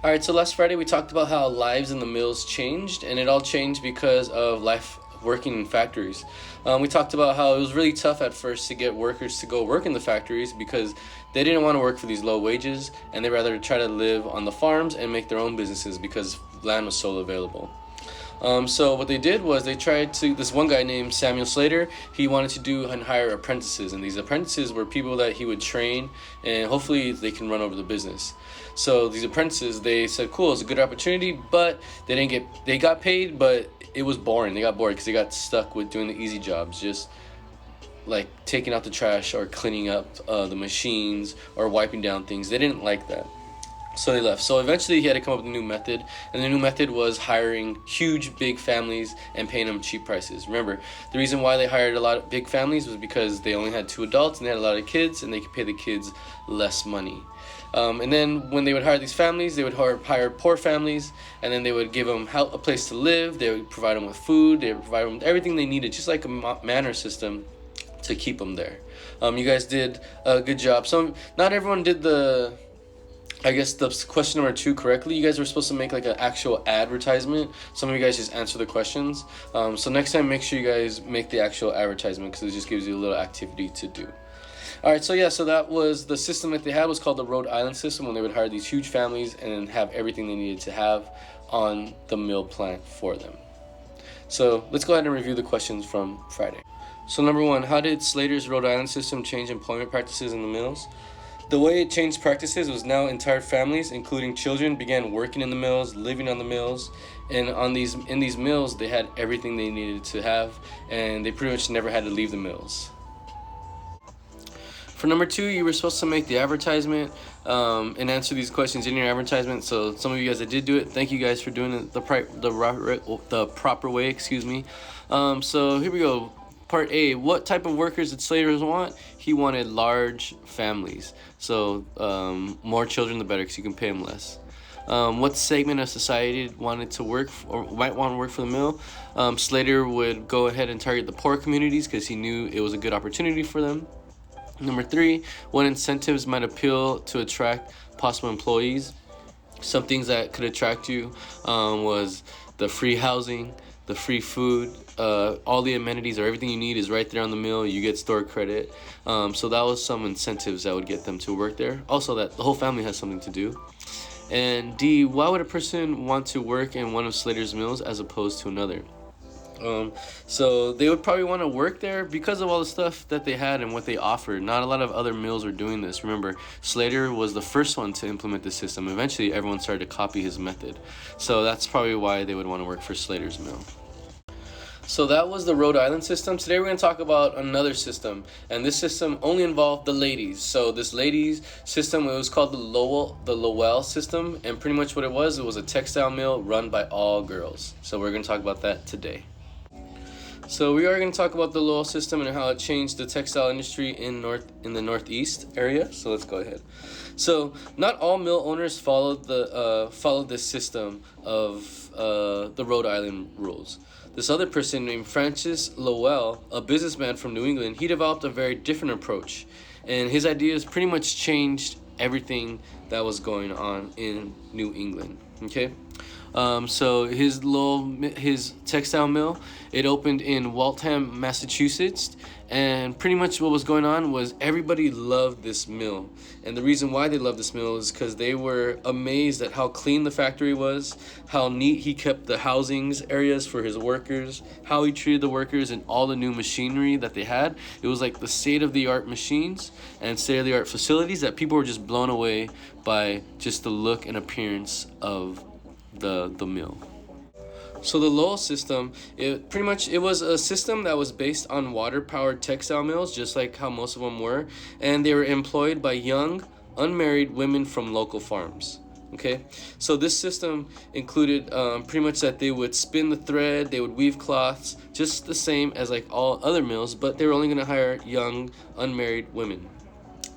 All right, so last Friday we talked about how lives in the mills changed, and it all changed because of life working in factories. We talked about how it was really tough at first to get workers to go work in the factories because they didn't want to work for these low wages, and they rather try to live on the farms and make their own businesses because land was so available. So what they did was they tried to. This one guy named Samuel Slater, he wanted to do and hire apprentices, and these apprentices were people that he would train, and hopefully they can run over the business. So these apprentices, they said, "Cool, it's a good opportunity," but they got paid, but it was boring. They got bored because they got stuck with doing the easy jobs, just like taking out the trash or cleaning up the machines or wiping down things. They didn't like that. So they left. So eventually he had to come up with a new method, and the new method was hiring huge, big families and paying them cheap prices. Remember, the reason why they hired a lot of big families was because they only had two adults and they had a lot of kids, and they could pay the kids less money. And then when they would hire these families, they would hire poor families, and then they would give them a place to live. They would provide them with food. They would provide them with everything they needed, just like a manor system to keep them there. You guys did a good job. Not everyone did I guess the question number 2 correctly. You guys were supposed to make like an actual advertisement. Some of you guys just answer the questions. So next time, make sure you guys make the actual advertisement because it just gives you a little activity to do. All right, so that was the system that they had was called the Rhode Island system, when they would hire these huge families and have everything they needed to have on the mill plant for them. So let's go ahead and review the questions from Friday. So number 1, how did Slater's Rhode Island system change employment practices in the mills? The way it changed practices was now entire families, including children, began working in the mills, living on the mills, and in these mills they had everything they needed to have, and they pretty much never had to leave the mills. For number 2, you were supposed to make the advertisement and answer these questions in your advertisement. So some of you guys that did do it, thank you guys for doing it the proper way. Excuse me. So here we go. Part A, what type of workers did Slater want? He wanted large families. So more children the better because you can pay them less. What segment of society wanted to work or might want to work for the mill? Slater would go ahead and target the poor communities because he knew it was a good opportunity for them. Number 3, what incentives might appeal to attract possible employees? Some things that could attract you was the free housing, the free food, all the amenities or everything you need is right there on the mill. You get store credit. So that was some incentives that would get them to work there. Also, that the whole family has something to do. And D, why would a person want to work in one of Slater's mills as opposed to another? So they would probably want to work there because of all the stuff that they had and what they offered. Not a lot of other mills were doing this. Remember, Slater was the first one to implement this system. Eventually, everyone started to copy his method. So that's probably why they would want to work for Slater's mill. So that was the Rhode Island system. Today we're going to talk about another system, and this system only involved the ladies. So this ladies system, it was called the Lowell system, and pretty much what it was a textile mill run by all girls. So we're going to talk about that today. So we are going to talk about the Lowell system and how it changed the textile industry in the Northeast area. So let's go ahead. So not all mill owners followed this system of the Rhode Island rules. This other person named Francis Lowell, a businessman from New England, he developed a very different approach, and his ideas pretty much changed everything that was going on in New England. Okay. So his textile mill, it opened in Waltham, Massachusetts, and pretty much what was going on was everybody loved this mill. And the reason why they loved this mill is because they were amazed at how clean the factory was, how neat he kept the housings areas for his workers, how he treated the workers, and all the new machinery that they had. It was like the state-of-the-art machines and state-of-the-art facilities that people were just blown away by just the look and appearance of the mill. So the Lowell system, it was a system that was based on water-powered textile mills, just like how most of them were, and they were employed by young, unmarried women from local farms. Okay, so this system included pretty much that they would spin the thread, they would weave cloths, just the same as like all other mills, but they were only going to hire young, unmarried women.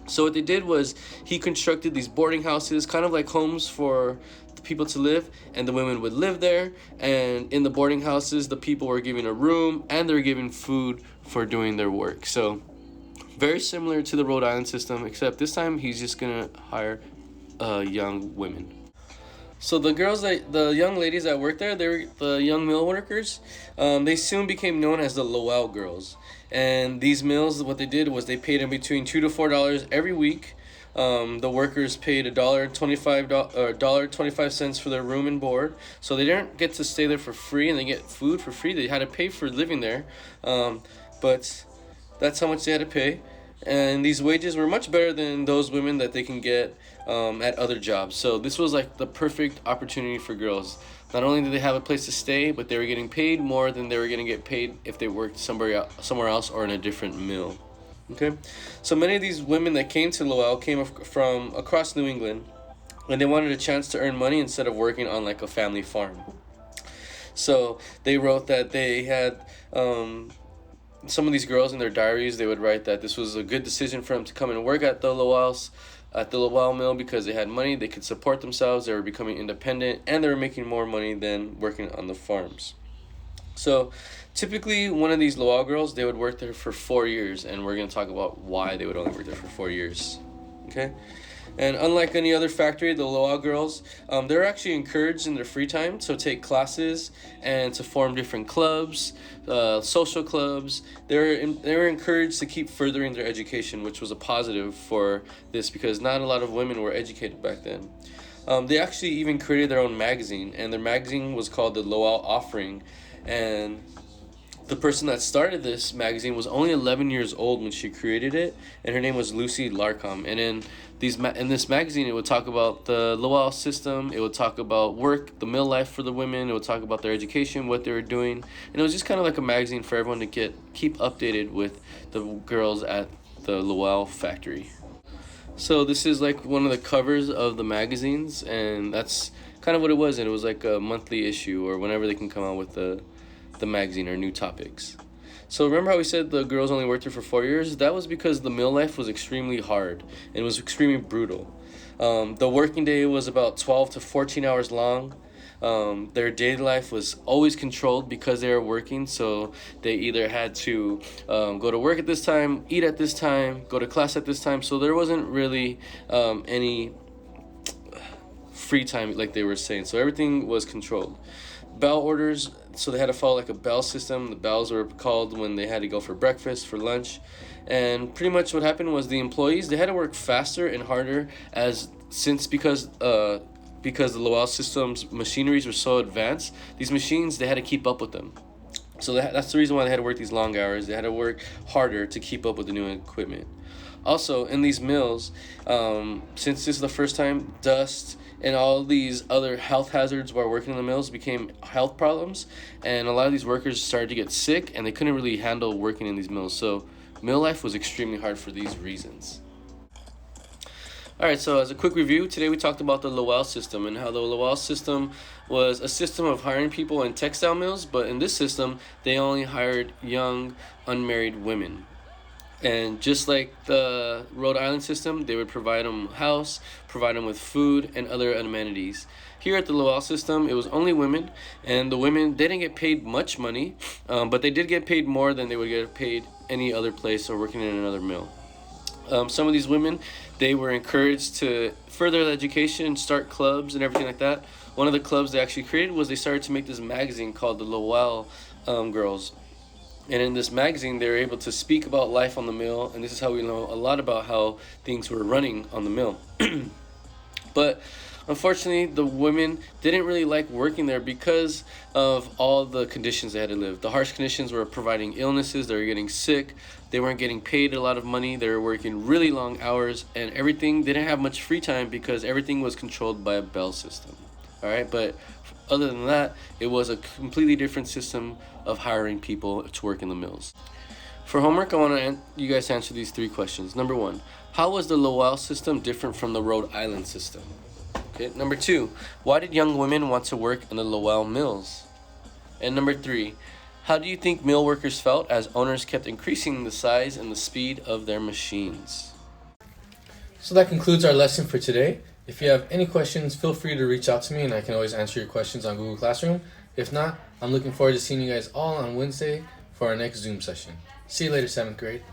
So what they did was he constructed these boarding houses, kind of like homes for the people to live, and the women would live there. And in the boarding houses, the people were given a room and they were given food for doing their work. So very similar to the Rhode Island system, except this time he's just gonna hire young women. So the young ladies that worked there, they were the young mill workers. They soon became known as the Lowell girls. And these mills, what they did was they paid them between $2 to $4 every week. The workers paid $1.25 for their room and board, so they didn't get to stay there for free, and they get food for free. They had to pay for living there, but that's how much they had to pay. And these wages were much better than those women that they can get at other jobs. So this was like the perfect opportunity for girls. Not only did they have a place to stay, but they were getting paid more than they were going to get paid if they worked somewhere else or in a different mill. Okay, so many of these women that came to Lowell came from across New England, and they wanted a chance to earn money instead of working on like a family farm. So they wrote that they had some of these girls in their diaries. They would write that this was a good decision for them to come and work at the Lowell mill because they had money, they could support themselves, they were becoming independent, and they were making more money than working on the farms. So typically one of these Lowell girls, they would work there for 4 years, and we're going to talk about why they would only work there for 4 years. Okay? And unlike any other factory, the Lowell girls, they're actually encouraged in their free time to take classes and to form different clubs, social clubs. They were encouraged to keep furthering their education, which was a positive for this because not a lot of women were educated back then. They actually even created their own magazine, and their magazine was called the Lowell Offering. And the person that started this magazine was only 11 years old when she created it, and her name was Lucy Larcom. And in this magazine, it would talk about the Lowell system, it would talk about work, the mill life for the women, it would talk about their education, what they were doing, and it was just kind of like a magazine for everyone to keep updated with the girls at the Lowell factory. So this is like one of the covers of the magazines, and that's kind of what it was. And it was like a monthly issue or whenever they can come out with the magazine or new topics. So remember how we said the girls only worked here for 4 years? That was because the mill life was extremely hard and it was extremely brutal. The working day was about 12 to 14 hours long. Their daily life was always controlled because they were working, so they either had to go to work at this time, eat at this time, go to class at this time, so there wasn't really any free time like they were saying, so everything was controlled. Bell orders, so they had to follow like a bell system. The bells were called when they had to go for breakfast, for lunch, and pretty much what happened was the employees, they had to work faster and harder because the Lowell system's machineries were so advanced. These machines, they had to keep up with them. So that's the reason why they had to work these long hours. They had to work harder to keep up with the new equipment. Also, in these mills, since this is the first time, dust and all these other health hazards while working in the mills became health problems, and a lot of these workers started to get sick, and they couldn't really handle working in these mills. So mill life was extremely hard for these reasons. Alright, so as a quick review, today we talked about the Lowell system and how the Lowell system was a system of hiring people in textile mills, but in this system, they only hired young, unmarried women. And just like the Rhode Island system, they would provide them a house, provide them with food and other amenities. Here at the Lowell system, it was only women, and the women, they didn't get paid much money, but they did get paid more than they would get paid any other place or working in another mill. Some of these women, they were encouraged to further their education, start clubs and everything like that. One of the clubs they actually created was they started to make this magazine called the Lowell Girls. And in this magazine, they were able to speak about life on the mill, and this is how we know a lot about how things were running on the mill. But unfortunately, the women didn't really like working there because of all the conditions they had to live. The harsh conditions were providing illnesses, they were getting sick, they weren't getting paid a lot of money, they were working really long hours, and everything, they didn't have much free time because everything was controlled by a bell system. Alright, but other than that, it was a completely different system of hiring people to work in the mills. For homework, I want you guys to answer these 3 questions. Number 1, how was the Lowell system different from the Rhode Island system? Okay. Number 2, why did young women want to work in the Lowell mills? And number 3, how do you think mill workers felt as owners kept increasing the size and the speed of their machines? So that concludes our lesson for today. If you have any questions, feel free to reach out to me, and I can always answer your questions on Google Classroom. If not, I'm looking forward to seeing you guys all on Wednesday for our next Zoom session. See you later, 7th grade.